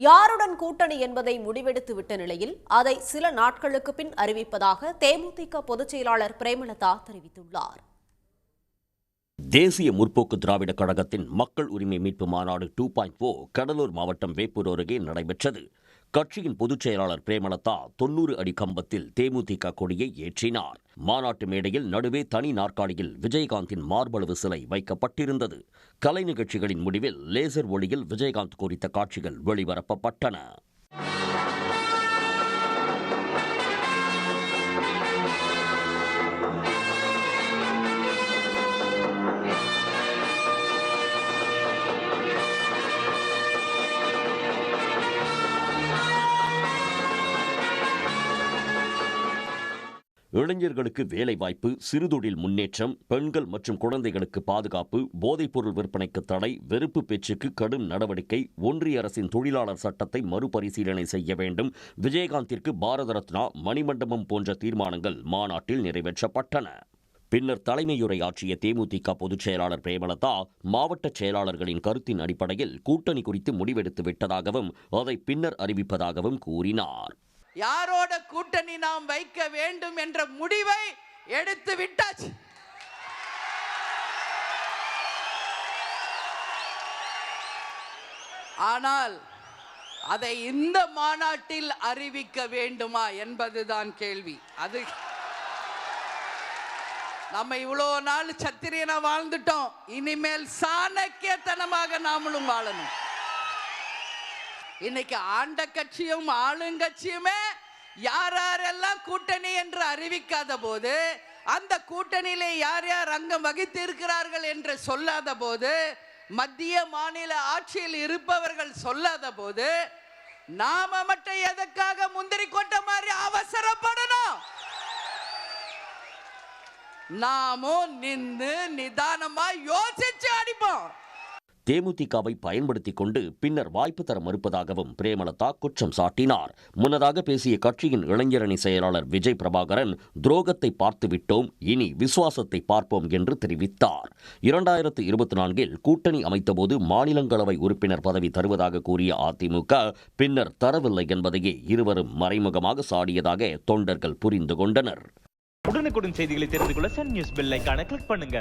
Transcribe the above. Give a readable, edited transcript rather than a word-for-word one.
யாருடன் கூட்டணி என்பதை முடிவெடுத்து விட்ட நிலையில் அதை சில நாட்களுக்கு பின் அறிவிப்பதாக தேமுதிக பொதுச் செயலாளர் பிரேமலதா தெரிவித்துள்ளார். தேசிய முற்போக்கு திராவிட கழகத்தின் மக்கள் உரிமை மீட்பு மாநாடு 2.0 கடலூர் மாவட்டம் வேப்பூர் அருகே நடைபெற்றது. கட்சியின் பொதுச் செயலாளர் பிரேமலதா 90 அடி கம்பத்தில் தேமுதிக கொடியை ஏற்றினார். மாநாட்டு மேடையில் நடுவே தனி நாற்காலியில் விஜயகாந்தின் மார்பளவு சிலை வைக்கப்பட்டிருந்தது. கலை நிகழ்ச்சிகளின் முடிவில் லேசர் ஒளியில் விஜயகாந்த் குறித்த காட்சிகள் வெளிபரப்பப்பட்டன. இளைஞர்களுக்கு வேலைவாய்ப்பு, சிறுதொழில் முன்னேற்றம், பெண்கள் மற்றும் குழந்தைகளுக்கு பாதுகாப்பு, போதைப்பொருள் விற்பனைக்கு தடை, வெறுப்பு பேச்சுக்கு கடும் நடவடிக்கை, ஒன்றிய அரசின் தொழிலாளர் சட்டத்தை மறுபரிசீலனை செய்ய வேண்டும், விஜயகாந்திற்கு பாரத ரத்னா, மணிமண்டபம் போன்ற தீர்மானங்கள் மாநாட்டில் நிறைவேற்றப்பட்டன. பின்னர் தலைமையுரையாற்றிய தேமுதிக பொதுச் செயலாளர் பிரேமலதா மாவட்ட செயலாளர்களின் கருத்தின் அடிப்படையில் கூட்டணி குறித்து முடிவெடுத்து விட்டதாகவும் அதை பின்னர் அறிவிப்பதாகவும் கூறினார். யாரோட கூட்டணி நாம் வைக்க வேண்டும் என்ற முடிவை எடுத்து விட்டாச்சு. ஆனால் அதை இந்த மாநாட்டில் அறிவிக்க வேண்டுமா என்பதுதான் கேள்வி. அது நம்ம இவ்வளோ நாள் சத்திரியனா வாழ்ந்துட்டோம், இனிமேல் சாணக்கியத்தனமாக நாமளும் வாழணும். இன்னைக்கு ஆண்ட கட்சியும் ஆளுங்கட்சியுமே யாரெல்லாம் கூட்டணி என்று அறிவிக்காத போது, அந்த கூட்டணியிலே யார் யார் அங்கம் வகித்து இருக்கிறார்கள் என்று சொல்லாத போது, மத்திய மாநில ஆட்சியில் இருப்பவர்கள் சொல்லாத போது, நாம மட்டும் எதற்காக முந்திரி கொட்ட மாதிரி அவசரப்படணும்? நாமும் நின்று நிதானமா யோசிச்சு அடிப்போம். தேமுதிகவை பயன்படுத்திக் கொண்டு பின்னர் வாய்ப்பு தர மறுப்பதாகவும் பிரேமலதா குற்றம் சாட்டினார். முன்னதாக பேசிய கட்சியின் இளைஞரணி செயலாளர் விஜய் பிரபாகரன், துரோகத்தை பார்த்துவிட்டோம், இனி விசுவாசத்தை பார்ப்போம் என்று தெரிவித்தார். 2024 கூட்டணி அமைத்தபோது மாநிலங்களவை உறுப்பினர் பதவி தருவதாக கூறிய அதிமுக பின்னர் தரவில்லை என்பதையே இருவரும் மறைமுகமாக சாடியதாக தொண்டர்கள் புரிந்து கொண்டனர். உடனுக்குடன் செய்திகளை தெரிந்து கொள்ள சன் நியூஸ் பெல் ஐகானை கிளிக் பண்ணுங்க.